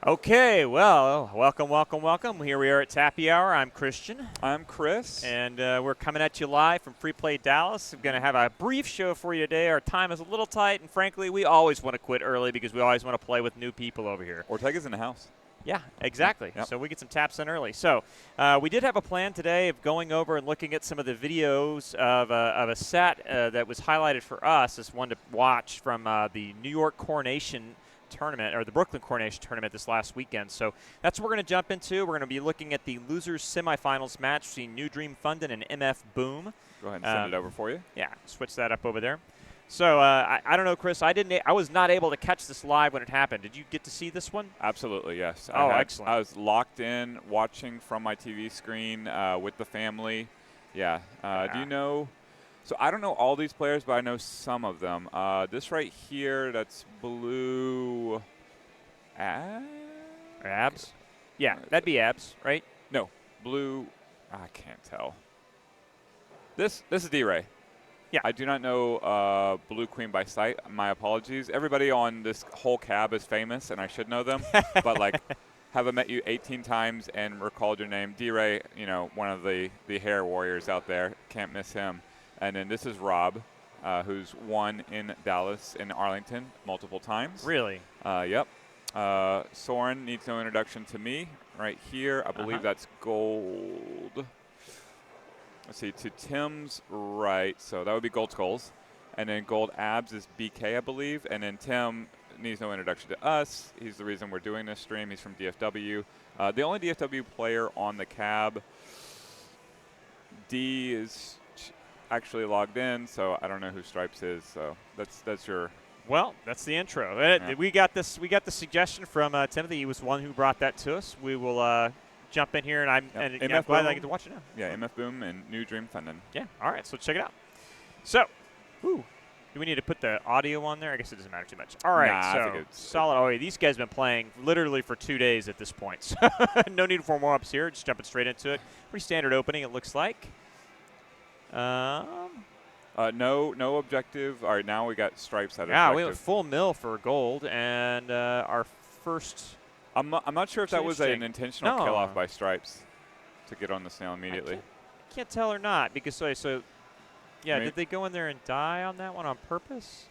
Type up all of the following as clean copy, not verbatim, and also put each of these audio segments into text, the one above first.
Okay, well, welcome. Here we are at Tappy Hour. I'm Christian. I'm Chris. And we're coming at you live from Free Play Dallas. We're going to have a brief show for you today. Our time is a little tight, and frankly, we always want to quit early because we always want to play with new people over here. Ortega's in the house. Yeah, exactly. Yep. So we get some taps in early. So we did have a plan today of going over and looking at some of the videos of a set that was highlighted for us as one to watch from the New York Coronation Tournament, or the Brooklyn Coronation Tournament this last weekend. So that's what we're going to jump into. We're going to be looking at the losers semifinals match between New Dream Fundin and MF Boom. Go ahead and send it over for you. Yeah, switch that up over there. So I don't know, Chris. I was not able to catch this live when it happened. Did you get to see this one? Absolutely, yes. Excellent. I was locked in watching from my TV screen with the family. Yeah. Do you know? So I don't know all these players, but I know some of them. This right here, that's blue. Abs? Yeah, that'd be abs, right? No, blue. I can't tell. This is D-Ray. Yeah. I do not know Blue Queen by sight. My apologies. Everybody on this whole cab is famous, and I should know them. But, like, haven't met you 18 times and recalled your name. D-Ray, you know, one of the hair warriors out there. Can't miss him. And then this is Rob, who's won in Dallas and Arlington multiple times. Really? Yep. Soren needs no introduction to me. Right here, I believe that's gold. Let's see, to Tim's right, so that would be gold skulls. And then gold abs is BK, I believe. And then Tim needs no introduction to us. He's the reason we're doing this stream. He's from DFW. The only DFW player on the cab, D is actually logged in, so I don't know who Stripes is. So that's your. Well, that's the intro. Yeah. We got this. We got the suggestion from Timothy. He was one who brought that to us. We will jump in here, and I'm glad I get to watch it now. Yeah, MF Boom and New Dream Fundin. Yeah. All right. So let's check it out. So, do we need to put the audio on there? I guess it doesn't matter too much. All right. Nah, so I think it's solid. Oh, these guys have been playing literally for 2 days at this point. So no need for warm-ups here. Just jumping straight into it. Pretty standard opening, it looks like. No objective. All right, now we got Stripes at yeah, objective. we went full mill for gold, and our first. I'm not sure if that was an intentional No. kill off by Stripes to get on the snail immediately. I can't tell or not because yeah, I mean, did they go in there and die on that one on purpose?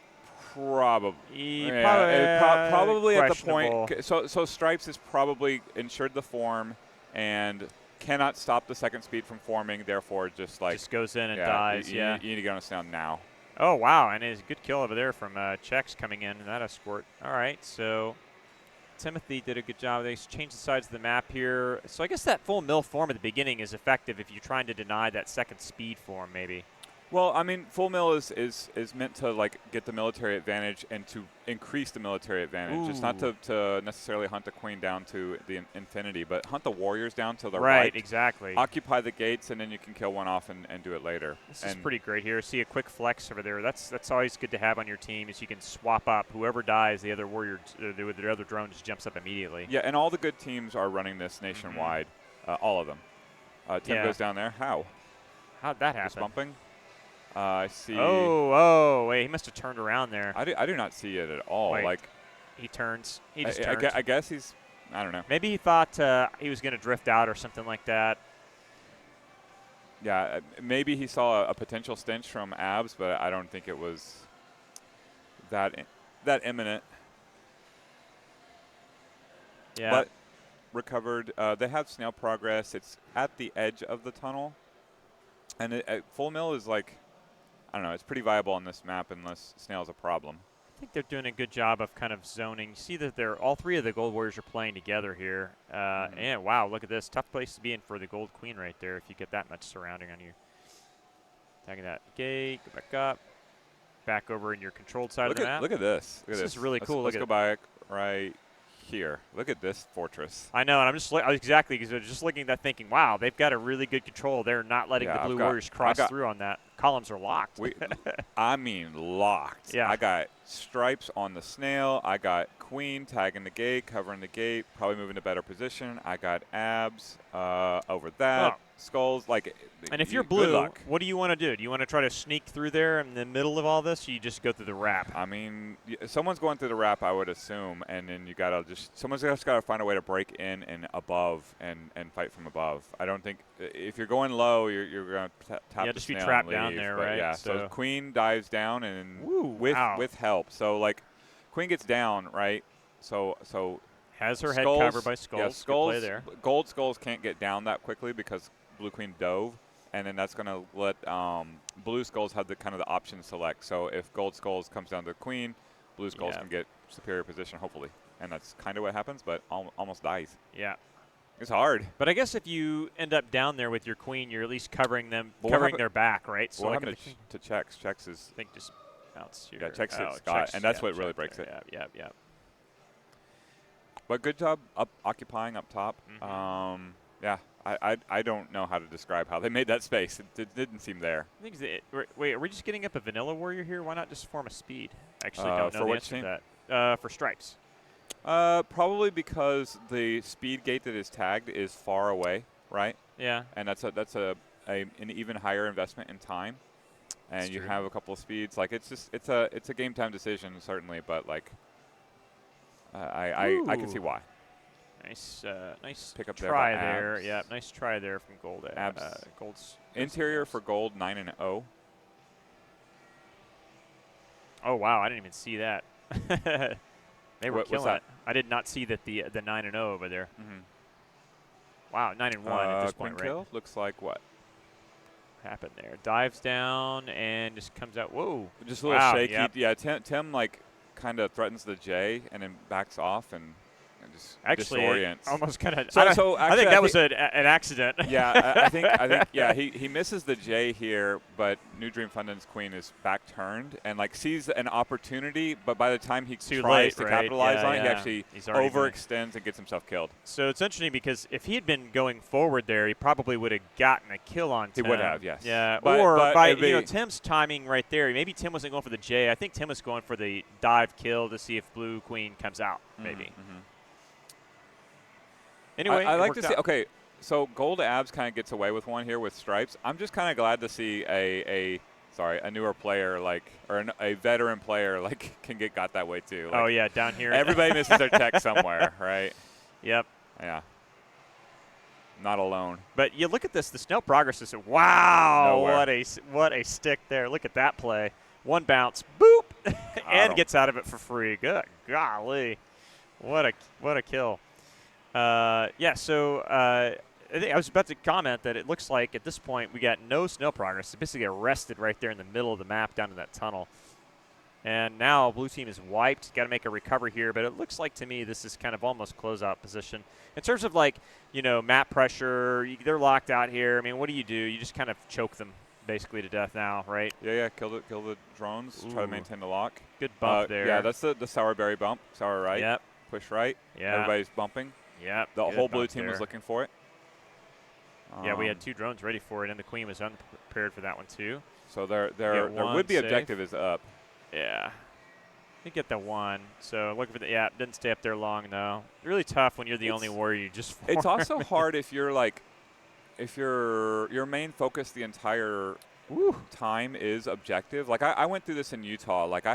Probably. Probably at the point. So Stripes has probably ensured the form and cannot stop the second speed from forming. Therefore, just goes in and dies. You need to get on a snail now. Oh wow, and it's a good kill over there from Chex coming in that escort. All right, so Timothy did a good job. They changed the sides of the map here. So I guess that full mill form at the beginning is effective if you're trying to deny that second speed form, maybe. Well, I mean, full mill is meant to, like, get the military advantage and to increase the military advantage. Ooh. It's not to necessarily hunt the queen down to the infinity, but hunt the warriors down to the right. Exactly. Occupy the gates, and then you can kill one off and do it later. This is pretty great here. See a quick flex over there. That's always good to have on your team is you can swap up. Whoever dies, the other warrior, the other drone just jumps up immediately. Yeah, and all the good teams are running this nationwide. All of them. Tim goes down there. How? How'd that happen? Just bumping. I see. Oh, wait, he must have turned around there. I do not see it at all. Wait, like he turns. He just I turns. guess he's. I don't know. Maybe he thought he was going to drift out or something like that. Yeah, maybe he saw a potential stench from abs, but I don't think it was that imminent. Yeah. But recovered. They have snail progress. It's at the edge of the tunnel, and full mill is like. I don't know. It's pretty viable on this map unless snail's a problem. I think they're doing a good job of kind of zoning. You see that all three of the gold warriors are playing together here. And wow, look at this. Tough place to be in for the gold queen right there if you get that much surrounding on you. Tagging that gate, go back up. Back over in your controlled side of the map. Look at this. Look at this is really cool. Let's go back right here. Look at this fortress. I know, and I'm just exactly because just looking at that, thinking, wow, they've got a really good control. They're not letting the blue warriors cross through on that. Columns are locked. I mean, locked. Yeah. I got Stripes on the snail. I got Queen tagging the gate, covering the gate, probably moving to better position. I got abs over that. Oh, skulls, like. And if you're good blue, luck. what do you want to do? Do you want to try to sneak through there in the middle of all this, or you just go through the wrap? I mean, someone's going through the wrap, I would assume, and then you gotta someone's just gotta find a way to break in and above and fight from above. I don't think if you're going low, you're gonna tap the just be snail trapped and down leave, there, but right? Yeah. So queen dives down and with help. So like, queen gets down, right? So has her head skulls, covered by skulls. Yeah, skulls. Good play there. Gold skulls can't get down that quickly because blue queen dove. And then that's going to let blue skulls have the kind of the option select. So if gold skulls comes down to the queen, blue skulls can get superior position, hopefully. And that's kind of what happens, but almost dies. Yeah. It's hard. But I guess if you end up down there with your queen, you're at least covering them, Well, covering their back, right? So what happened to checks? Checks is, I think, just bounce here. Yeah, checks hit Scott, and that's what really breaks it. Yeah. But good job occupying up top. Mm-hmm. Yeah, I don't know how to describe how they made that space. It didn't seem there. I think wait, are we just getting up a vanilla warrior here? Why not just form a speed? Actually, don't know for the which answer team? to that. For stripes. Probably because the speed gate that is tagged is far away, right? Yeah. And that's an even higher investment in time. And you have a couple of speeds. Like it's a game time decision certainly, but like I can see why. Nice Pick up try there. Yeah, nice try there from Gold. Gold's interior for Gold 9-0. Oh wow, I didn't even see that. They were killing it. I did not see that the 9-0 over there. Mm-hmm. Wow, 9-1 at this point, right? Kill looks like what happened there? Dives down and just comes out. Whoa, just a little shaky. Yep. Yeah, Tim like kind of threatens the J and then backs off and just actually disorients. Almost kind of. I think that was an accident. Yeah, I think yeah he misses the J here, but New Dream Fundin's queen is back turned and like sees an opportunity, but by the time he tries to capitalize on it, he actually overextends and gets himself killed. So it's interesting because if he had been going forward there, he probably would have gotten a kill on Tim. He would have, yes. Yeah, but by Tim's timing right there. Maybe Tim wasn't going for the J. I think Tim was going for the dive kill to see if blue queen comes out. Maybe. Mm-hmm. Anyway, I like to see. Okay, so Gold Abs kind of gets away with one here with stripes. I'm just kind of glad to see a newer player or a veteran player can get got that way too. Oh yeah, down here. Everybody misses their tech somewhere, right? Yep. Yeah. Not alone. But you look at this. The snail progress is wow. Nowhere. What a stick there. Look at that play. One bounce, boop, and gets out of it for free. Good golly, what a kill. So I think I was about to comment that it looks like at this point we got no snail progress. It's basically arrested right there in the middle of the map down in that tunnel. And now blue team is wiped. Got to make a recovery here, but it looks like to me this is kind of almost closeout position. In terms of map pressure, they're locked out here. I mean, what do? You just kind of choke them basically to death now, right? Yeah, kill the drones. Ooh. Try to maintain the lock. Good bump there. Yeah, that's the sour berry bump. Sour right. Yep. Push right. Yeah. Everybody's bumping. Yep. The whole blue team was looking for it. Yeah, we had two drones ready for it, and the queen was unprepared for that one too. So their would-be objective is up. Yeah. They get the one. So looking for didn't stay up there long though. Really tough when you're the only warrior you just form. It's also hard if you're your main focus the entire time is objective. Like I went through this in Utah. Like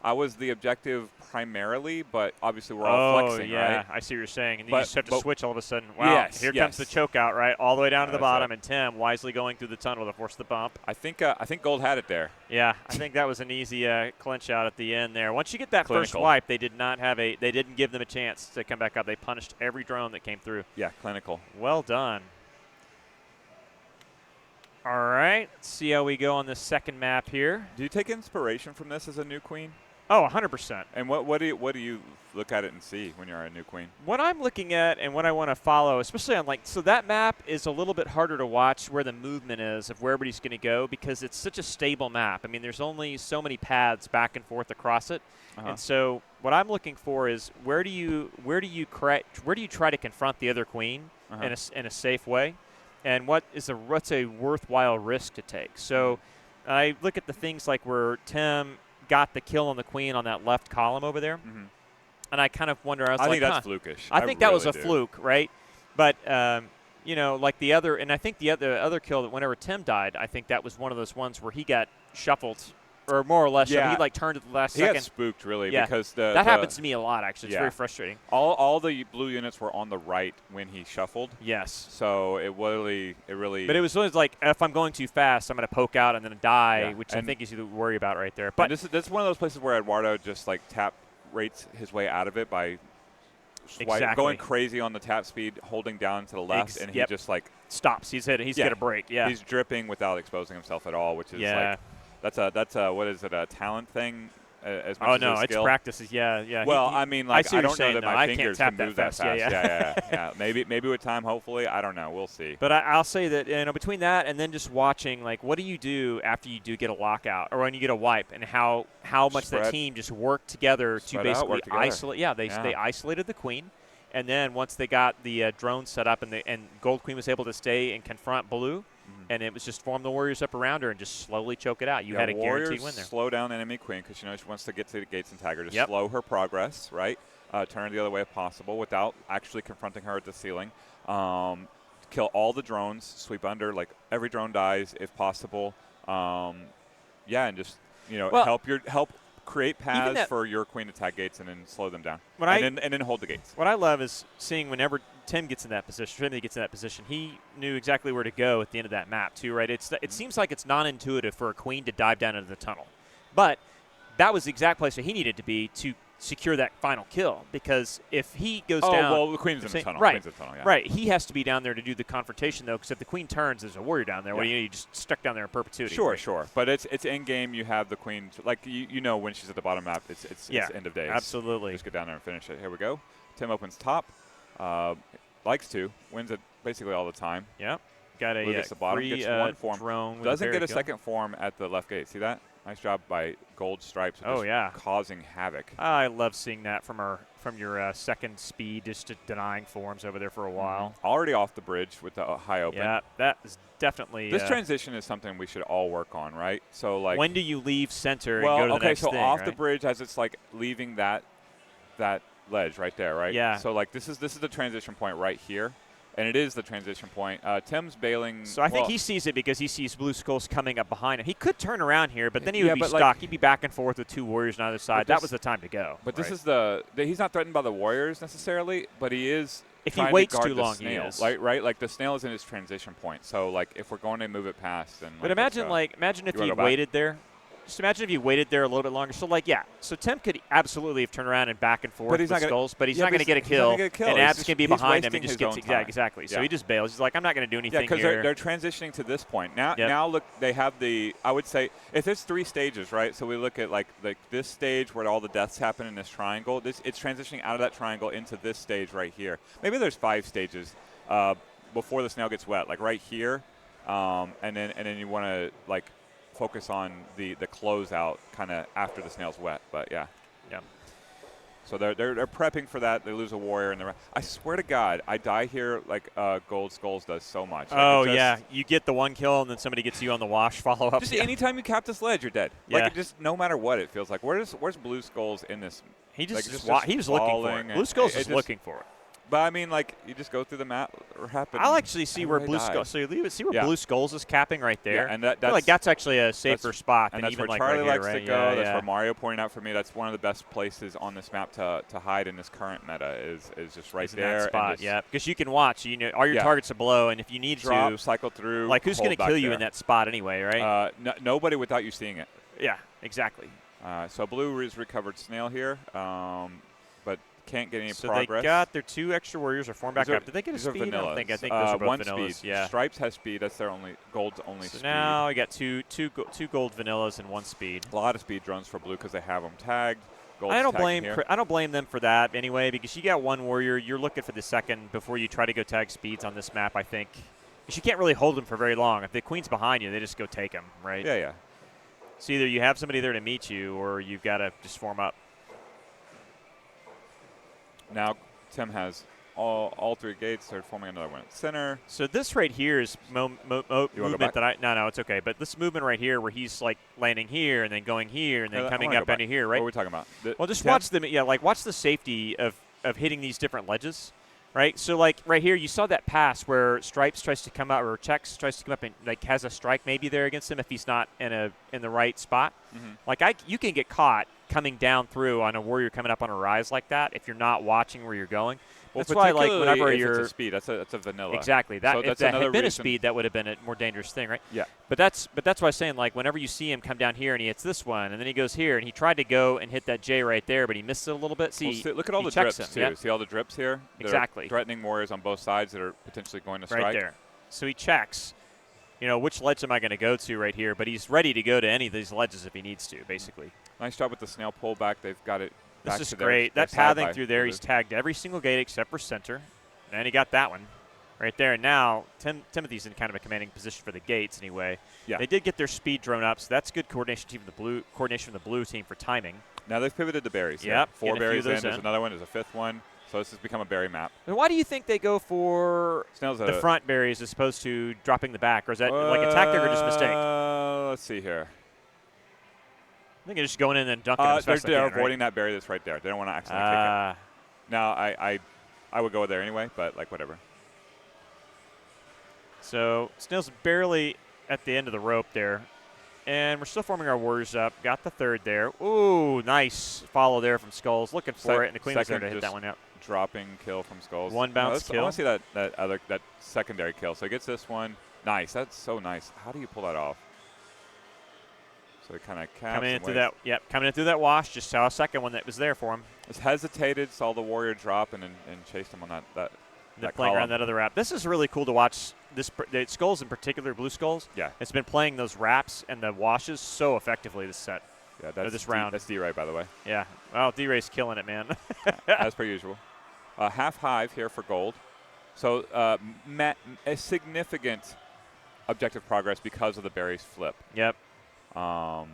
I was the objective primarily, but obviously we're all flexing, yeah. right? I see what you're saying. And you just have to switch all of a sudden. Wow, yes, here comes the choke out, right? All the way down to the bottom, and Tim wisely going through the tunnel to force the bump. I think Gold had it there. Yeah, I think that was an easy clinch out at the end there. Once you get that first wipe, they didn't give them a chance to come back up. They punished every drone that came through. Yeah, clinical. Well done. All right, let's see how we go on this second map here. Do you take inspiration from this as a new queen? Oh, 100%. And what do you look at it and see when you're a new queen? What I'm looking at and what I want to follow, especially on so that map is a little bit harder to watch where the movement is of where everybody's going to go because it's such a stable map. I mean, there's only so many paths back and forth across it, and so what I'm looking for is where do you try to confront the other queen in a safe way, and what's a worthwhile risk to take. So I look at the things like where Tim got the kill on the queen on that left column over there. And I kind of wonder, I think that's flukish. I think that was a fluke, right? But you know, like the other, and I think the other kill that whenever Tim died, I think that was one of those ones where he got shuffled, or more or less, Yeah. he like turned at the last He second. got spooked really Yeah. because that happens to me a lot actually. It's Yeah. very frustrating. all the blue units were on the right when he shuffled. Yes. So it really. But it was always like, if I'm going too fast, I'm going to poke out and then die, Yeah. which I And- think is the worry about right there. But But this is one of those places where Eduardo just like tap rates his way out of it by going crazy on the tap speed, holding down to the left, and he just like stops. He's got a break. Yeah. He's dripping without exposing himself at all, which is like that's a what is it, a talent thing as much Oh as no, a it's skill? practice. Yeah. Well, I mean, like I don't know that my I can't fingers tap can move that that fast. Yeah. Yeah. Maybe with time, hopefully. I don't know. We'll see. But I'll say that, you know, between that and then just watching, like, what do you do after you do get a lockout or when you get a wipe, and how much the team just worked together to basically isolate. Yeah, they isolated the queen, and then once they got the drone set up and Gold Queen was able to stay and confront blue. And it was just form the warriors up around her and just slowly choke it out. You had a guaranteed win there. Slow down enemy queen because she wants to get to the gates and tag her. Just slow her progress, right? Turn her the other way if possible without actually confronting her at the ceiling. Kill all the drones, sweep under, like every drone dies if possible. And just help create paths for your queen to tag gates and then slow them down. And then hold the gates. What I love is seeing whenever Tim gets in that position, he knew exactly where to go at the end of that map too, right? It seems like it's non-intuitive for a queen to dive down into the tunnel. But that was the exact place that he needed to be to secure that final kill, because if he goes down... Oh, well, the queen's in the tunnel. Right, Queen's in the tunnel, yeah. Right. He has to be down there to do the confrontation, though, because if the queen turns, there's a warrior down there. Yeah. Well, you just stuck down there in perpetuity. Sure. But it's in-game. You have the queen. Like, you know when she's at the bottom map, it's end of days. Absolutely. Just get down there and finish it. Here we go. Tim opens top. Likes to. Wins it basically all the time. Yep. Got a gets the bottom, gets one form. Drone doesn't get a second form at the left gate. See that? Nice job by Gold Stripes. Causing havoc. I love seeing that from your second speed, just denying forms over there for a while. Already off the bridge with the high open. Yeah, that is definitely. This transition is something we should all work on, right? So like. When do you leave center and go to the next thing? So off the bridge as it's like leaving that ledge right there, right? Yeah. So like this is the transition point right here. And it is the transition point. Tim's bailing. So I think he sees it because he sees blue skulls coming up behind him. He could turn around here, but then he would be stuck. He'd be back and forth with two warriors on either side. That was the time to go. But this is he's not threatened by the warriors necessarily, but he is. If he waits too long, he is. Right? Like the snail is in his transition point. So like if we're going to move it past, then. But imagine if he waited there. Just imagine if you waited there a little bit longer. So Tim could absolutely have turned around and back and forth with skulls, but he's not going to get a kill. And Abs can be behind him and just gets exactly. So he just bails. He's like, I'm not going to do anything here. Yeah, because they're transitioning to this point. Now look, they have I would say, if there's 3 stages, right? So we look at like this stage where all the deaths happen in this triangle. It's transitioning out of that triangle into this stage right here. Maybe there's 5 stages before the snail gets wet, like right here. And then you want to like focus on the closeout kind of after the snail's wet, but yeah. So they're prepping for that. They lose a warrior, and I swear to God, I die here like Gold Skulls does so much. You get the one kill, and then somebody gets you on the wash follow up. Just anytime you cap this ledge, you're dead. Yeah. Like just no matter what, it feels like. Where's Blue Skulls in this? He he was looking for it. Blue Skulls is looking for it. But I mean, like, you just go through the map. I'll actually see where Blue Skulls. So you leave it. See where Blue Skulls is capping right there. Yeah, and that's actually a safer spot than that's even where like Charlie right likes here, to go. That's where Mario pointed out for me. That's one of the best places on this map to hide in this current meta is just right there. That spot, because you can watch. You know, all your targets are below, and if you need to cycle through, like who's going to kill you in that spot anyway, right? Nobody without you seeing it. Yeah, exactly. So Blue is recovered Snail here, but can't get any so progress. So they got their 2 extra warriors are formed back up. Did they get a speed? Vanillas. I think those are both one vanillas. Speed. Yeah. Stripes has speed. That's their Gold's only so speed. Now we got two gold vanillas and 1 speed. A lot of speed drones for Blue because they have them tagged. I don't blame them for that anyway, because you got 1 warrior. You're looking for the second before you try to go tag speeds on this map, I think. Because you can't really hold them for very long. If the queen's behind you, they just go take them, right? Yeah. So either you have somebody there to meet you, or you've got to just form up. Now Tim has all 3 gates. They're forming another one at center. So this right here is movement that no, it's okay. But this movement right here, where he's like landing here and then going here and then coming up into here, right? What are we talking about? Well, just watch them. Yeah, like watch the safety of hitting these different ledges. right? So like right here, you saw that pass where Stripes tries to come out, or Chex tries to come up and like has a strike maybe there against him if he's not in the right spot. Mm-hmm. Like you can get caught coming down through on a warrior coming up on a rise like that if you're not watching where you're going. Well, That's why, like, whenever if you're it's a speed, that's a vanilla. exactly that. So If that's that another had been a reason. speed, that would have been a more dangerous thing, right? Yeah. But that's why I was saying, like, whenever you see him come down here and he hits this one, and then he goes here and he tried to go and hit that J right there, but he missed it a little bit. See, Look at all he the checks drips him, too. yeah. See all the drips here? That are Exactly. threatening warriors on both sides that are potentially going to strike. Right there. So he checks. You know, which ledge am I going to go to right here? But he's ready to go to any of these ledges if he needs to, basically. Nice job with the snail pullback. They've got it. This back is to great. Their That pathing side through by there, blue. he's tagged every single gate except for center. And he got that one right there. And now Timothy's in kind of a commanding position for the gates anyway. Yeah. They did get their speed drone up, so that's good coordination from the blue team for timing. Now they've pivoted to berries. Yep, Four getting a few berries of those in. There's in. another one. There's a fifth one. So this has become a berry map. And why do you think they go for Snail's the front berries as opposed to dropping the back? Or is that like a tactic or just a mistake? Let's see here. I think they're just going in and dunking them as fast as they They're can, avoiding that berry that's right there. They don't want to accidentally kick it. Now, I would go there anyway, but like whatever. So Snail's barely at the end of the rope there. And we're still forming our warriors up. Got the third there. Ooh, nice follow there from Skulls. Looking for it, and the Queen was there to hit that one out. Dropping kill from Skulls. One bounce kill. I want to see that secondary kill. So he gets this one. Nice. That's so nice. How do you pull that off? So he kind of caps Coming in and through waits. that, yep, coming in through that wash. Just saw a second one that was there for him. Just hesitated, saw the warrior drop, and chased him on that They're playing around that other wrap. This is really cool to watch. The Skulls in particular, Blue Skulls. Yeah. It's been playing those wraps and the washes so effectively this set. Yeah, that's this round. That's D-Ray, by the way. Yeah. Well, D-Ray's killing it, man. As per usual. Half hive here for gold. So a significant objective progress because of the berries flip. Yep. I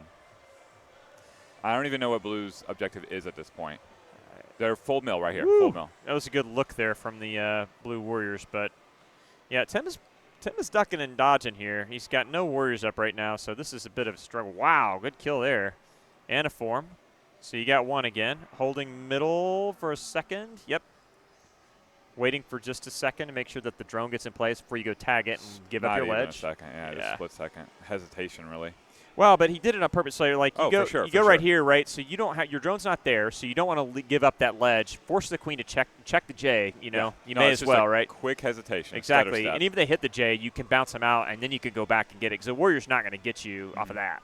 don't even know what blue's objective is at this point. They're full mill right here. Woo. Full mill. That was a good look there from the Blue Warriors, but yeah, Tim is ducking and dodging here. He's got no warriors up right now, so this is a bit of a struggle. Wow, good kill there. And a form. So you got one again. Holding middle for a second. Yep. Waiting for just a second to make sure that the drone gets in place before you go tag it and give up your Not even ledge. a second. Yeah, just a split second. Hesitation, really. Well, but he did it on purpose. So like you go, for sure, you go right here, right? So you don't have your drone's not there, so you don't want to give up that ledge. Force the Queen to check the J. You know, you may as well, right? Quick hesitation. Exactly. And even if they hit the J, you can bounce them out, and then you can go back and get it. Because the Warrior's not going to get you off of that.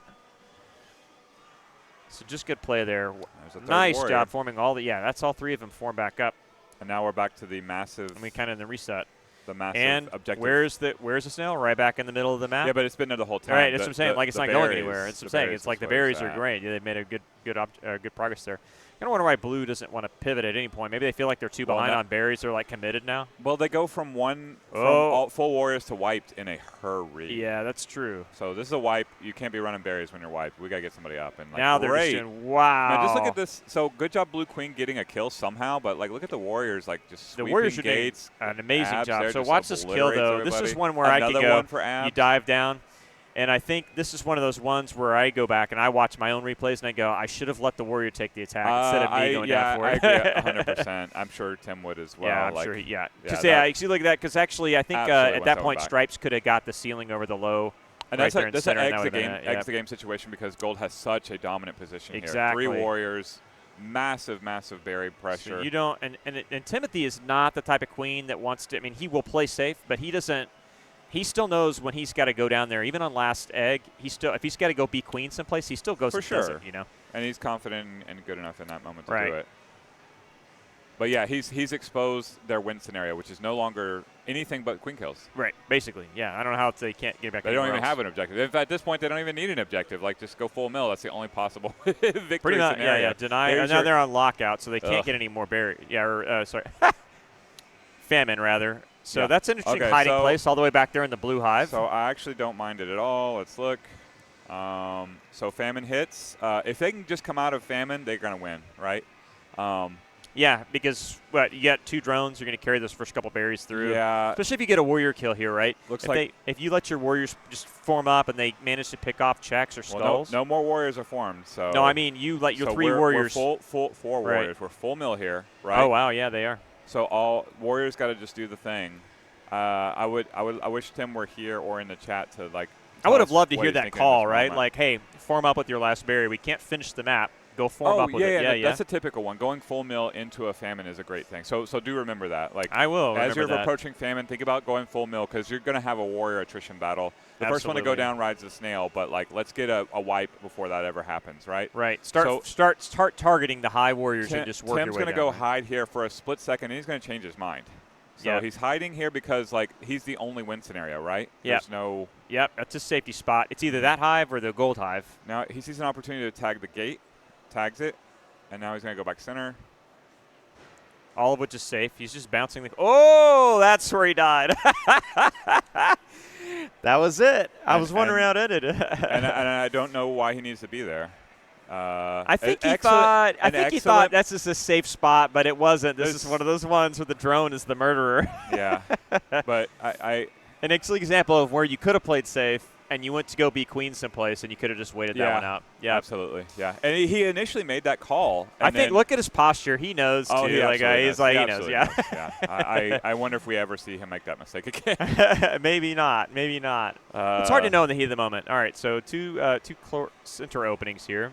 So just good play there. Nice job forming all the. Yeah, that's all three of them form back up. And now we're back to the massive. And we kind of in the reset. The massive and objective. Where's the snail? Right back in the middle of the map. Yeah, but it's been there the whole time. Right, that's what I'm saying. Like it's not going anywhere. That's what I'm saying. It's like the berries are great. Yeah, they've made a good progress there. I kind of wonder why Blue doesn't want to pivot at any point. Maybe they feel like they're too behind on berries. They're like committed now. Well, they go from all full warriors to wiped in a hurry. Yeah, that's true. So this is a wipe. You can't be running berries when you're wiped. We got to get somebody up. And like, now they're just doing, wow. Man, just look at this. So good job, Blue Queen, getting a kill somehow. But like, look at the Warriors, like just sweeping the Warriors are gates. Doing an amazing job. So just watch this kill though. Everybody. This is one where I could go. One for abs. You dive down. And I think this is one of those ones where I go back and I watch my own replays and I go, I should have let the Warrior take the attack instead of me going down for it. I agree 100%. I'm sure Tim would as well. Yeah, I'm like, sure. Yeah. Because you see, look at that. Because actually, I think at that point, Stripes could have got the ceiling over the low. And right that's an eggs the game situation because Gold has such a dominant position exactly. here. 3 Warriors, massive berry pressure. So you don't, and Timothy is not the type of queen that wants to. I mean, he will play safe, but he doesn't. He still knows when he's got to go down there. Even on last egg, if he's got to go be queen someplace, he still goes for and sure. does it, you know. And he's confident and good enough in that moment to right. do it. But yeah, he's exposed their win scenario, which is no longer anything but queen kills. Right, basically. Yeah, I don't know how they can't get back. They don't even have an objective. In fact, at this point, they don't even need an objective. Like, just go full mill. That's the only possible victory Pretty much, scenario. yeah. Deny. Now they're on lockout, so they can't get any more berry. Yeah, or sorry, famine rather. So that's an interesting hiding place all the way back there in the blue hive. So I actually don't mind it at all. Let's look. So famine hits. If they can just come out of famine, they're going to win, right? Yeah, because you got 2 drones, you're going to carry those first couple berries through. Yeah. Especially if you get a warrior kill here, right? If you let your warriors just form up and they manage to pick off checks or skulls. No more warriors are formed. So no, I mean you let your 3 warriors. We're 4 warriors. Right. We're full mill here, right? Oh wow, yeah, they are. So all warriors got to just do the thing. I wish Tim were here or in the chat to like. I would Tell have us loved to what hear he's that thinking in this call, right? moment. Like, hey, form up with your last berry. We can't finish the map. Go form Oh up with yeah, it. yeah, Yeah, that's a typical one. Going full mill into a famine is a great thing. So do remember that. Like I will as remember you're that. approaching famine, think about going full mill because you're going to have a warrior attrition battle. The first one to go Absolutely. down rides the snail, but like let's get a wipe before that ever happens, right? Right. Start targeting the high warriors and just work Tim's your way going to down go there. hide here for a split second, and he's going to change his mind. So Yep. he's hiding here because like he's the only win scenario, right? Yep. There's no. Yep. That's a safety spot. It's either that hive or the gold hive. Now he sees an opportunity to tag the gate, tags it, and now he's going to go back center. All of which is safe. He's just bouncing the. Oh, that's where he died. That was it. I was wondering how it ended. and I don't know why he needs to be there. I think he thought. I think he thought that's just a safe spot, but it wasn't. This is one of those ones where the drone is the murderer. Yeah, but an excellent example of where you could have played safe and you went to go be queen someplace and you could have just waited that one out. Yeah, absolutely. Yeah, and he initially made that call. I think look at his posture. He knows too. He he's like he knows. Yeah. Yeah. I wonder if we ever see him make that mistake again. Maybe not. Maybe not. It's hard to know in the heat of the moment. All right, so two center openings here.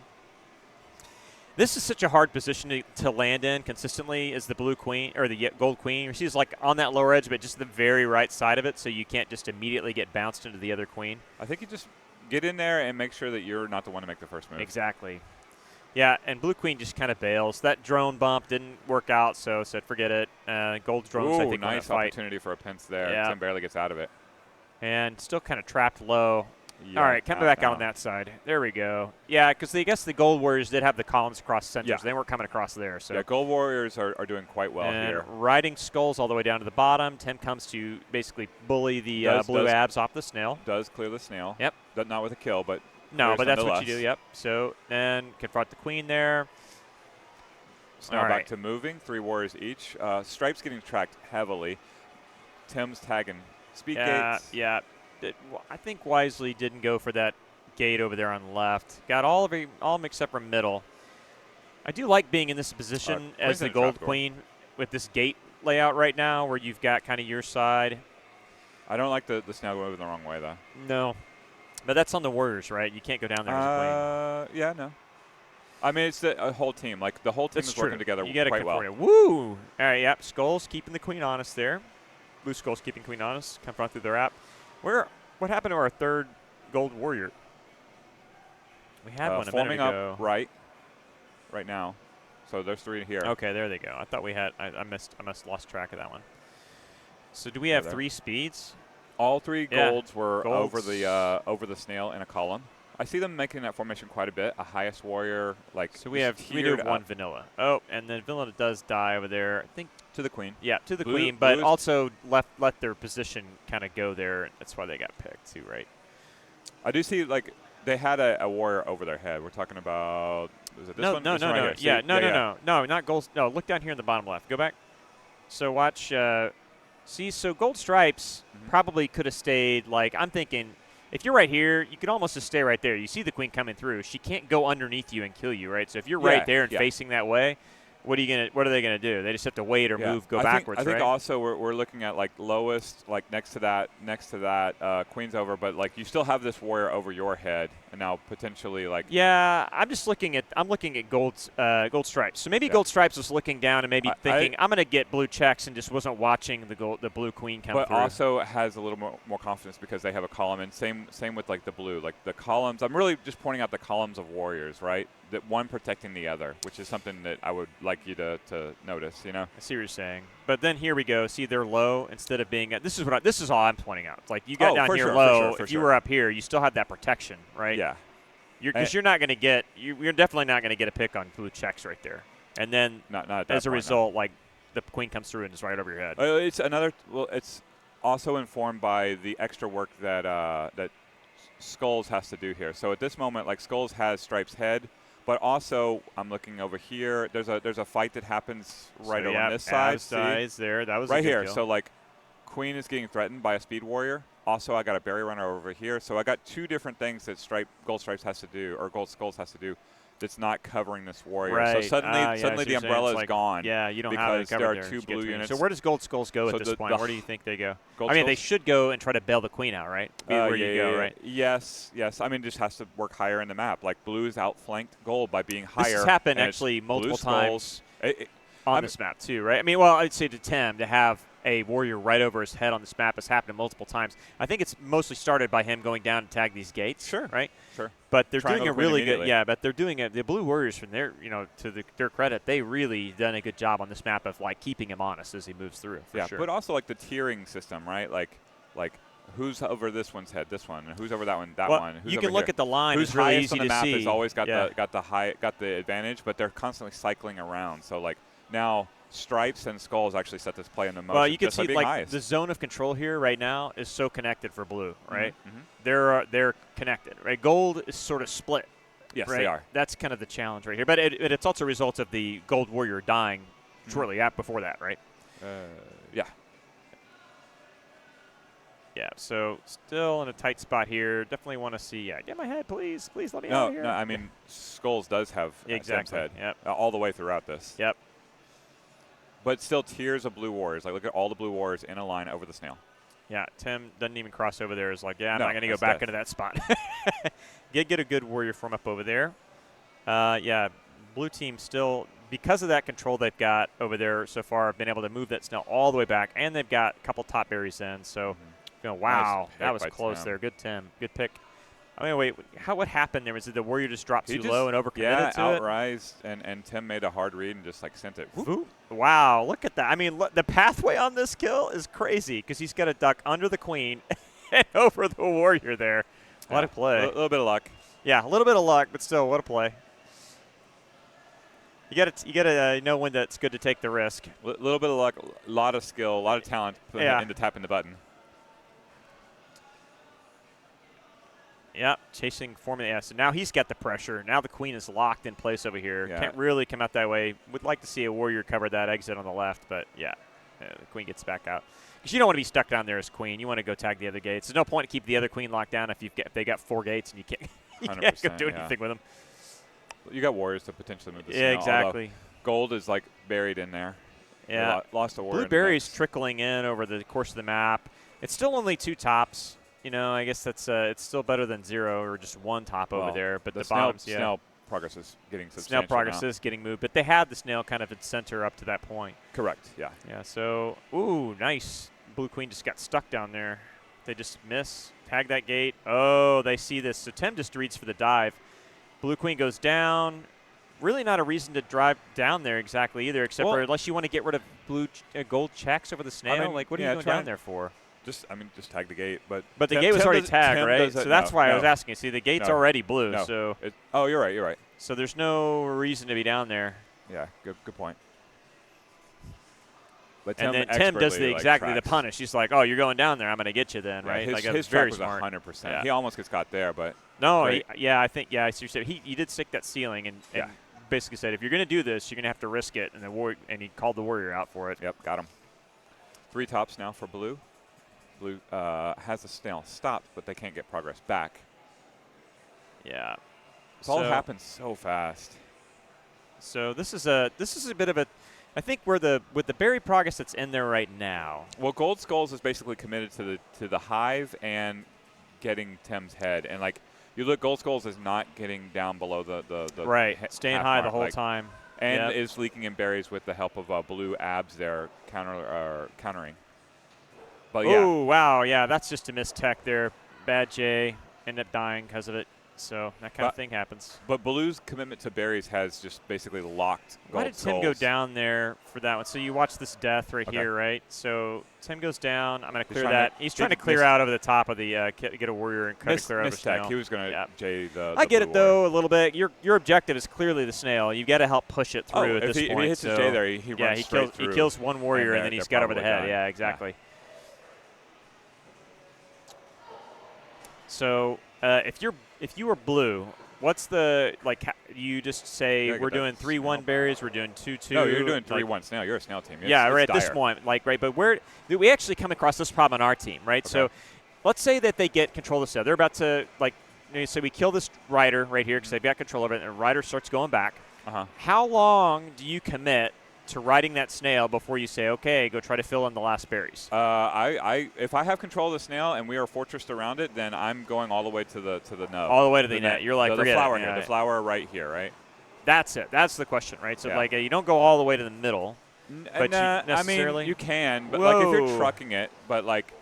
This is such a hard position to land in consistently as the blue queen or the gold queen. She's like on that lower edge, but just the very right side of it, so you can't just immediately get bounced into the other queen. I think you just get in there and make sure that you're not the one to make the first move. Exactly. Yeah, and blue queen just kind of bails. That drone bump didn't work out, so said forget it. Gold drones, I think, nice opportunity for a pinch there. Yeah. Tim barely gets out of it. And still kind of trapped low. Yeah, all right, coming back out on that side. There we go. Yeah, because I guess the gold warriors did have the columns across centers. Yeah. They weren't coming across there. So yeah, gold warriors are doing quite well and here. Riding skulls all the way down to the bottom. Tim comes to basically bully the blue abs off the snail. Does clear the snail. Yep. Not with a kill, but no, but that's what you do. Yep. So then confront the queen there. So now back to moving. 3 warriors each. Stripes getting tracked heavily. Tim's tagging speed gates. Yeah. I think wisely didn't go for that gate over there on the left. Got all of them except for middle. I do like being in this position as the gold queen with this gate layout right now where you've got kind of your side. I don't like the snail moving the wrong way, though. No. But that's on the warriors, right? You can't go down there as a queen. Yeah, no. I mean, it's a whole team. Like, the whole team is working together quite well. Woo! All right, yep. Skulls keeping the queen honest there. Blue Skulls keeping queen honest. Confront through their app. What happened to our third gold warrior? We had one a minute ago. Forming up right now. So there's 3 here. Okay, there they go. I thought we had. I must lost track of that one. So do we have 3 speeds? All 3 golds were over the snail in a column. I see them making that formation quite a bit. A highest warrior, like. So we have 1 vanilla. Oh, and then vanilla does die over there. I think to the queen. Yeah, to the queen, but also let their position kind of go there. That's why they got picked too, right? I do see like they had a warrior over their head. We're talking about. Is it this one? No. Right yeah, no, not gold. No, look down here in the bottom left. Go back. So watch. See, so gold stripes probably could have stayed. Like I'm thinking. If you're right here, you could almost just stay right there. You see the queen coming through. She can't go underneath you and kill you, right? So if you're right there and facing that way, what are they gonna do? They just have to wait or move, go backwards, I think also we're looking at like lowest, like next to that queen's over, but like you still have this warrior over your head, and now potentially like. Yeah, I'm looking at gold stripes. So maybe gold stripes was looking down and maybe thinking I'm gonna get blue checks and just wasn't watching the blue queen come through. But also has a little more confidence because they have a column, and same with like the blue, like the columns. I'm really just pointing out the columns of warriors, right? That one protecting the other, which is something that I would like you to notice, you know. I see what you're saying. But then here we go. See, they're low instead of being this is all I'm pointing out. It's like you got down here low. If you were up here, you still have that protection, right? Yeah. Because you're not going to get you're definitely not going to get a pick on blue checks right there. And then not as a result, like the queen comes through and is right over your head. It's also informed by the extra work that Skulls has to do here. So at this moment, like Skulls has Stripes' head. But also, I'm looking over here. There's a fight that happens right over on this side. Dies there. That was right a good here. kill. So like, Queen is getting threatened by a speed warrior. Also, I got a berry runner over here. So I got 2 different things that Gold Stripes has to do, or Gold Skulls has to do, it's not covering this warrior. Right. So suddenly, Yeah, suddenly so the you're saying umbrella it's is like, gone. Yeah, you don't have it because covered there there. are two You get blue to it. units. So where does Gold Skulls go So at this point? Where do you think they go? Gold I mean, they Skulls? should go and try to bail the queen out, right? Be where you go, right? Yes. I mean, just has to work higher in the map. Like Blue's outflanked Gold by being higher. This has happened and actually Blue multiple Skulls. times on this map too, right? I mean, well, I'd say to Tim to have a warrior right over his head on this map has happened multiple times. I think it's mostly started by him going down to tag these gates. Sure. Right? Sure. But they're Triangle doing a queen really good, immediately. yeah. But they're doing it. The Blue Warriors, from their, their credit, they really done a good job on this map of like keeping him honest as he moves through. For sure. But also like the tiering system, right? Like who's over this one's head, this one, and who's over that one, that one. Who's you over can look here. at the line. Who's It's really highest easy on the to map see. has always got Yeah. the advantage, but they're constantly cycling around. So like now Stripes and Skulls actually set this play in the motion. Well, you can just by see being like highest. the zone of control here right now is so connected for Blue, right? Mm-hmm. They're connected, right? Gold is sort of split. Yes, right? they are. That's kind of the challenge right here. But it's also a result of the Gold Warrior dying shortly before that, right? Yeah. Yeah, so still in a tight spot here. Definitely want to see. Get my head, please. Please let me out of here. No, I mean, Skulls does have Exactly. Tim's head Yep. all the way throughout this. Yep. But still tiers of Blue Warriors. Like, look at all the Blue Warriors in a line over the snail. Yeah, Tim doesn't even cross over there. Is like, I'm No, not going to go that's back death. into that spot. Get a good warrior form up over there. Blue team still, because of that control they've got over there so far, have been able to move that snail all the way back, and they've got a couple top berries in. So, wow, Nice that was pick by close Tim. there. Good Tim. Good pick. I mean, wait, what happened there? Was it the warrior just dropped too low and overcommitted to it? outrised, and Tim made a hard read and just, like, sent it. Whoop. Wow, look at that. I mean, the pathway on this kill is crazy because he's got to duck under the queen and over the warrior there. What a play. A little bit of luck. Yeah, a little bit of luck, but still, what a play. You got to know when that's good to take the risk. A little bit of luck, a lot of skill, a lot of talent into tapping the button. Yep, chasing formula. Yeah, so now he's got the pressure. Now the queen is locked in place over here. Yeah. Can't really come out that way. Would like to see a warrior cover that exit on the left, but the queen gets back out. Because you don't want to be stuck down there as queen. You want to go tag the other gates. There's no point to keep the other queen locked down if they got 4 gates and you can't go do anything with them. You got warriors to potentially move the Yeah, snail, exactly. Gold is like buried in there. Yeah, lost a warrior. Blue berries trickling in over the course of the map. It's still only 2 tops. I guess that's it's still better than 0 or just 1 top over there. But the bottoms, snail progress is getting substantial. Snail progress now. is getting moved, but they had the snail kind of in center up to that point. Correct. Yeah. Yeah. So, ooh, nice. Blue queen just got stuck down there. They just miss. Tag that gate. Oh, they see this. So Tim just reads for the dive. Blue queen goes down. Really not a reason to drive down there exactly either, except for unless you want to get rid of gold checks over the snail. Like, what are you going down there for? Just tag the gate, but the gate was already tagged, right? So that's why I was asking. See, the gate's already blue, no. so. You're right. You're right. So there's no reason to be down there. Yeah, good point. But and then Tim does the punish. He's like, "Oh, you're going down there. I'm going to get you then, right?" His very track was smart. 100%. Yeah. He almost gets caught there, but no, I think I see what you're saying. He did stick that ceiling and basically said, "If you're going to do this, you're going to have to risk it." And he called the warrior out for it. Yep, got him. 3 tops now for Blue. Blue has the snail stopped, but they can't get progress back. Yeah, it all happens so fast. So this is a bit of a. I think with the berry progress that's in there right now. Well, Gold Skulls is basically committed to the hive and getting Tim's head, and like you look, Gold Skulls is not getting down below the right, staying high the whole like, time, and is leaking in berries with the help of Blue abs there countering. But oh wow, yeah, that's just a missed tech there. Bad J, end up dying because of it. So that kind of thing happens. But Blue's commitment to berries has just basically locked Gold Why did Tim go down there for that one? So you watch this death right here, right? So Tim goes down. I'm going to clear that. He's trying to clear out over the top of the get a warrior and try to clear out the snail. He was going to J the I get Blue it, though, warrior. a little bit. Your objective is clearly the snail. You've got to help push it through at this point. If he hits his J there, he runs straight through. He kills one warrior, and then he's got over the head. Yeah, exactly. Yeah. So if you were Blue, what's the you just say we're doing 3-1 berries, we're doing 2-2. No, you're doing 3-1 snail. You're a snail team. It's right at this point, but where we actually come across this problem on our team, right? Okay. So let's say that they get control of the snail. They're about to so we kill this rider right here because they've got control of it, and the rider starts going back. Uh-huh. How long do you commit to riding that snail before you say, okay, go try to fill in the last berries? If I have control of the snail and we are fortressed around it, then I'm going all the way to the nub. All the way to the net. You're like, the forget flower it. here, the flower right here, right? That's it. That's the question, right? So, Yeah. like, you don't go all the way to the middle. But I mean, you can, but Whoa. like if you're trucking it, but like.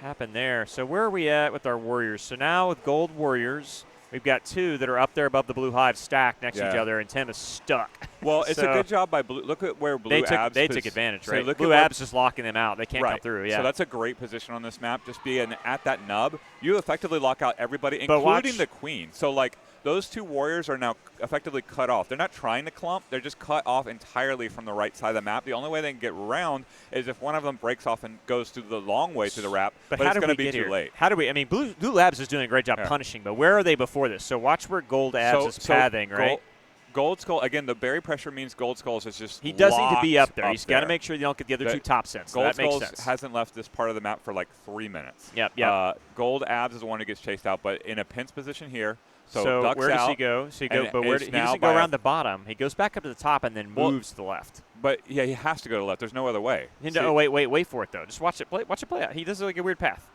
Happened there. So where are we at with our warriors? So now with gold warriors, we've got 2 that are up there above the blue hive stacked next to each other, and Tim is stuck. Well, it's a good job by blue. Look at where blue abs. They took advantage, right? Look blue abs just locking them out. They can't come through. Yeah. So that's a great position on this map. Just being at that nub, you effectively lock out everybody, But including the queen. So like those 2 warriors are now effectively cut off. They're not trying to clump. They're just cut off entirely from the right side of the map. The only way they can get around is if one of them breaks off and goes through the long way through the wrap. But it's going to be too late. How do we? I mean, blue labs is doing a great job punishing. But where are they before this? So watch where gold abs is pathing, right? Gold Skull, again, the berry pressure means Gold Skulls is just he does need to be up there. He's got to make sure you don't get the other 2 top sets. So Gold that makes Skulls sense. hasn't left this part of the map for like 3 minutes. Yep. Gold Abs is the one who gets chased out, but in a pinch position here. So ducks where does out, he go? So he doesn't go around the bottom. He goes back up to the top and then moves to the left. But yeah, he has to go to the left. There's no other way. Oh wait for it though. Just watch it play out. He does like a weird path.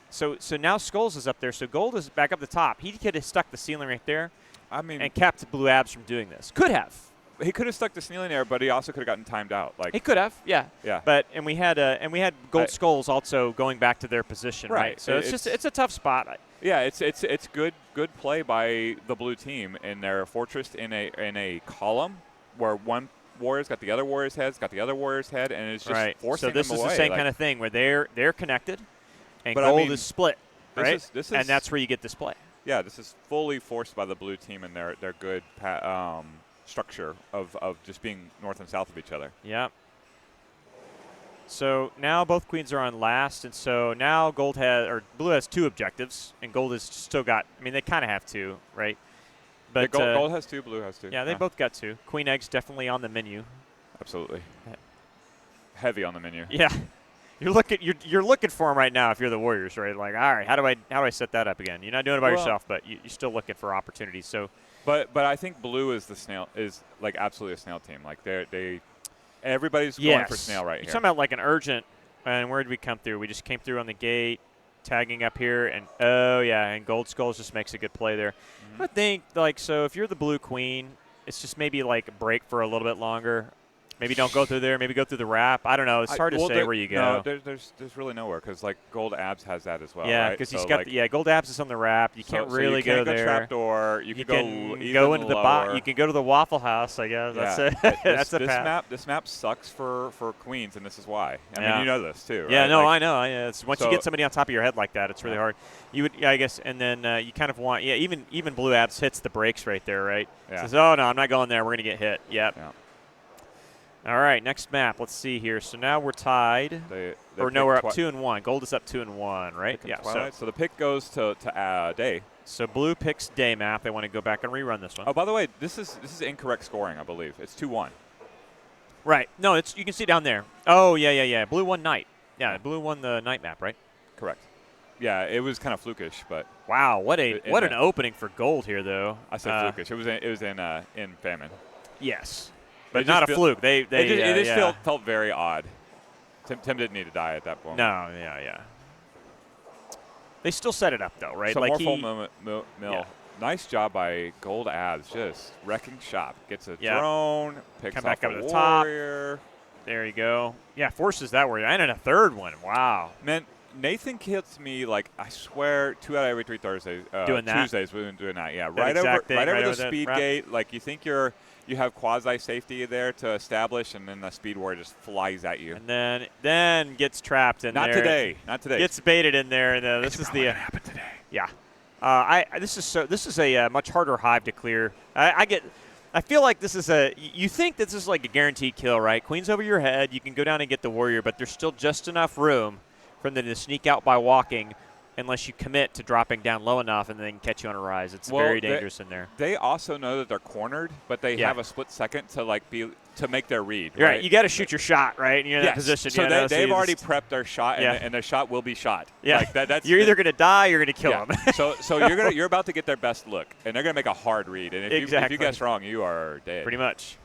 So now Skulls is up there. So Gold is back up the top. He could have stuck the ceiling right there. I mean, and kept blue abs from doing this. Could have. He could have stuck the ceiling there, but he also could have gotten timed out. Like he could have, yeah. But we had gold skulls also going back to their position, right? So it's a tough spot. Yeah, it's good play by the blue team, and they're fortressed in a column where one warrior's got the other warrior's head, and it's just forcing them away. So this is the same kind of thing where they're connected, and but gold is split, right? And that's where you get this play. Yeah, this is fully forced by the blue team and their good structure of just being north and south of each other. Yeah. So now both queens are on last, and so now blue has 2 objectives, and gold has still got. I mean, they kind of have 2, right? But gold has 2, blue has 2. Yeah, they both got 2. Queen egg's definitely on the menu. Absolutely. Heavy on the menu. Yeah. You're looking for them right now if you're the Warriors, right? Like, all right, how do I set that up again? You're not doing it by yourself, but you're still looking for opportunities. So, but I think blue is like absolutely a snail team. Like everybody's going for snail right here. You're talking about like an urgent. And where did we come through? We just came through on the gate, tagging up here, and and Gold Skulls just makes a good play there. Mm-hmm. I think so if you're the blue queen, it's just maybe like a break for a little bit longer. Maybe don't go through there. Maybe go through the wrap. I don't know. It's hard to say where you go. No, there's really nowhere because like Gold Abs has that as well. Yeah, because he's got Gold Abs is on the wrap. You can't really you can't go there. Trapdoor. You can go into the You can go to the Waffle House. I guess that's it. That's the path. This map sucks for queens, and this is why. I mean, you know this too. Right? Yeah, no, I know. Once you get somebody on top of your head like that, it's really hard. You would, I guess, and then you kind of want, even Blue Abs hits the brakes right there, right? Yeah. Says, oh no, I'm not going there. We're gonna get hit. Yep. Yeah. All right, next map. Let's see here. So now we're tied. We're up 2-1. Gold is up 2-1, right? Yeah. So the pick goes to Day. So blue picks Day map. They want to go back and rerun this one. Oh, by the way, this is incorrect scoring, I believe. It's 2-1. Right. No, you can see down there. Oh yeah. Blue won night. Yeah, blue won the night map, right? Correct. Yeah, it was kind of flukish, but wow, what an opening for gold here, though. I said flukish. It was in famine. Yes. But not a fluke. It just felt very odd. Tim didn't need to die at that point. No, yeah. They still set it up, though, right? So more full mill. Yeah. Nice job by Gold Abs, just wrecking shop. Gets a drone, picks Come off back up a to the warrior. Top. There you go. Yeah, forces that warrior. And in a third one. Wow. Man, Nathan hits me like, I swear, 2 out of every 3 Thursdays. Doing that? Tuesdays we've been doing that, yeah. Right over the speed gate. Like, you think you have quasi-safety there to establish, and then the speed warrior just flies at you. And then gets trapped in there. Not today. Gets baited in there. And this is the gonna happen today. Yeah. This is a much harder hive to clear. I feel like this is you think this is like a guaranteed kill, right? Queen's over your head. You can go down and get the warrior, but there's still just enough room for them to sneak out by walking unless you commit to dropping down low enough and then catch you on a rise. It's very dangerous in there. They also know that they're cornered, but they have a split second to make their read. You're right. You got to shoot your shot, right? And you're in that position. So they've already prepped their shot, and their shot will be shot. Yeah. Like that's you're either going to die or you're going to kill them. so you're about to get their best look, and they're going to make a hard read. And if you guess wrong, you are dead. Pretty much.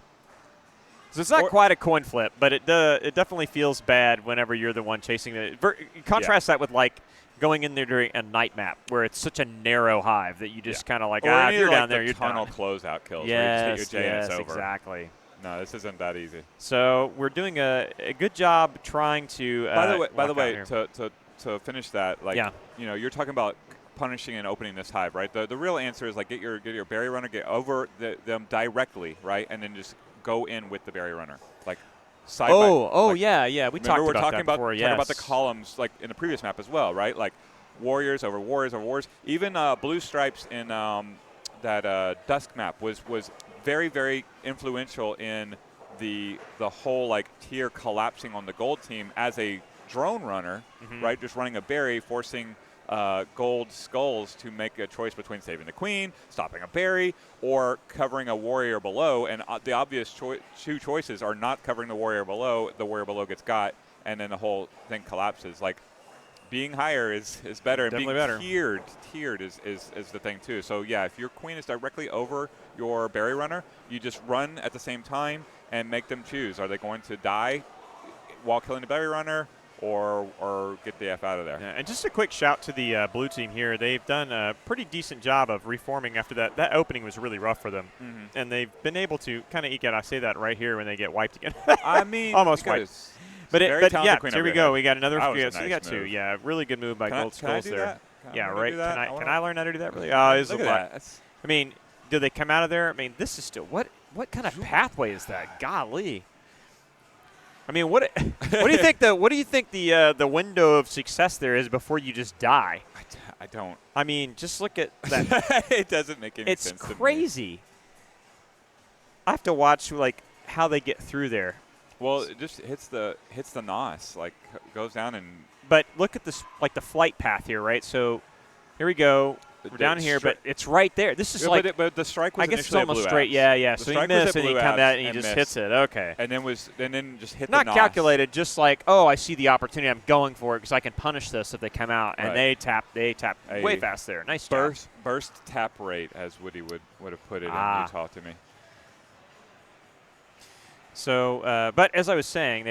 So it's not quite a coin flip, but it definitely feels bad whenever you're the one chasing it. Contrast that with like going in there during a night map where it's such a narrow hive that you just kind of like, if you're down there, you're tunnel done. closeout kills. Yes, where you just hit your J and it's over. Exactly. No, this isn't that easy. So we're doing a good job trying to. By the way, to finish that, like you're talking about punishing and opening this hive, right? The real answer is like get your berry runner, get over them directly, right, and then just go in with the berry runner, like side by. We talked we're about talking that about before. Talking about the columns, like in the previous map as well, right? Like warriors over warriors over warriors. Even blue stripes in that dusk map was very, very influential in the whole like tier collapsing on the gold team as a drone runner, right? Just running a berry, forcing gold skulls to make a choice between saving the queen, stopping a berry, or covering a warrior below. And the obvious two choices are not covering the warrior below. The warrior below gets got, and then the whole thing collapses. Like being higher is better, and being better. tiered is the thing too. So yeah, if your queen is directly over your berry runner, you just run at the same time and make them choose. Are they going to die while killing the berry runner, or get the F out of there? Yeah, and just a quick shout to the blue team here. They've done a pretty decent job of reforming after that. That opening was really rough for them, and they've been able to kind of eke out. I say that right here when they get wiped again. I mean, almost wiped. But yeah, here we go. We got another. So you got two. Yeah, really good move by Gold Skulls there. Yeah, right. Can I learn how to do that? Really? Look at that. I mean, do they come out of there? I mean, this is still what kind of pathway is that? Golly. I mean, what do you think the window of success there is before you just die? I don't. I mean, just look at that. It doesn't make any sense. It's crazy. I have to watch like how they get through there. Well, it just hits the nos, like goes down and. But look at this, like the flight path here, right? So here we go. We're down here, but it's right there. This is but the strike was I guess it's almost straight. Yeah. So you miss and he comes out and he just hits it. Okay. And then just hit not the nos. calculated, just like, oh, I see the opportunity. I'm going for it because I can punish this if they come out. And they tap way fast there. Nice job. Burst tap rate, as Woody would have put it in Utah to me. So, but as I was saying,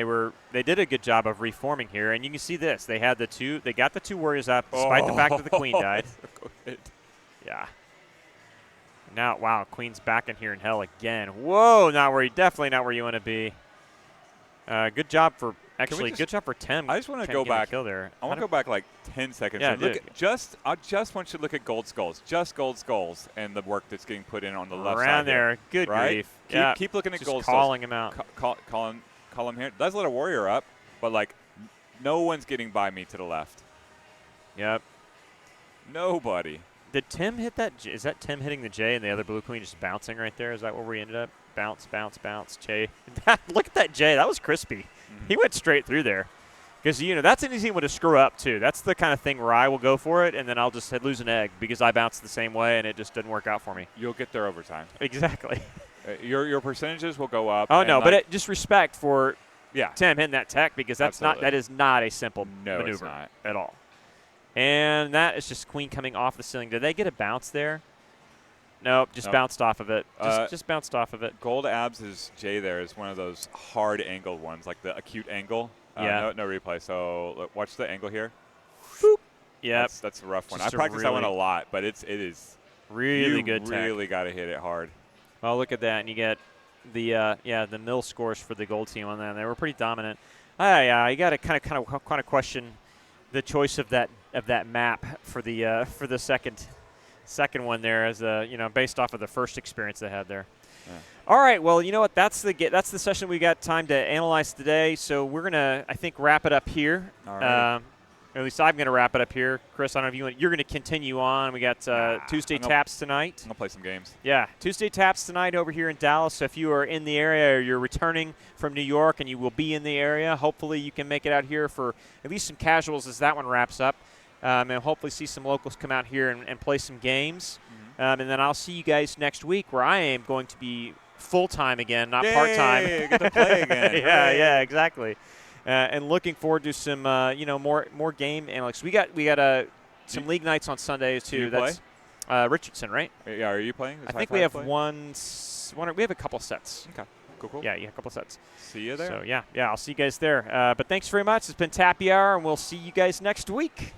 they did a good job of reforming here, and you can see this. They got the two warriors up, despite the fact that the queen died. Yeah. Now, wow, queen's back in here in hell again. Whoa, definitely not where you want to be. Good job for good job for Tim. I just want to go back. Kill there. I want to go back like 10 seconds. Yeah, and I just want you to look at Gold Skulls, and the work that's getting put in on the left side. Around there, good right? grief. Keep looking at just Gold calling Skulls. Him out. Call him here. Does let a warrior up, but like no one's getting by me to the left. Yep. Nobody. Did Tim hit that? Is that Tim hitting the J and the other blue queen just bouncing right there? Is that where we ended up? Bounce, bounce, bounce. J. Look at that J. That was crispy. He went straight through there. Because, that's an easy one to screw up, too. That's the kind of thing where I will go for it, and then I'll just lose an egg because I bounced the same way, and it just didn't work out for me. You'll get there over time. Exactly. Your percentages will go up. Oh, no, but just respect for Tim hitting that tech because that is not a simple maneuver it's not. At all. And that is just queen coming off the ceiling. Did they get a bounce there? Nope, just bounced off of it. Just bounced off of it. Gold Abs' J there is one of those hard angled ones, like the acute angle. No replay. So watch the angle here. Boop. Yep. That's a rough one. I practice that one a lot, but it is really good tech. You really got to hit it hard. Well, look at that, and you get the mill scores for the gold team on that. They were pretty dominant. You got to kind of question the choice of that map for the second one there, as based off of the first experience they had there. Yeah. All right, well, you know what? That's the session we got time to analyze today. So we're gonna, I think, wrap it up here. All right. At least I'm gonna wrap it up here. Chris, I don't know if you're gonna continue on. We got Tuesday Taps tonight. I'm gonna play some games. Yeah, Tuesday Taps tonight over here in Dallas. So if you are in the area or you're returning from New York and you will be in the area, hopefully you can make it out here for at least some casuals as that one wraps up. and hopefully see some locals come out here and play some games. Mm-hmm. And then I'll see you guys next week, where I am going to be full-time again, not Yay, part-time. get to play again. Yeah, exactly. And looking forward to some, more game analytics. We got some league nights on Sundays too. You That's Richardson, right? Yeah, are you playing? I think we have one. We have a couple sets. Okay, cool. Yeah, a couple sets. See you there. So yeah, I'll see you guys there. But thanks very much. It's been Tappy Hour, and we'll see you guys next week.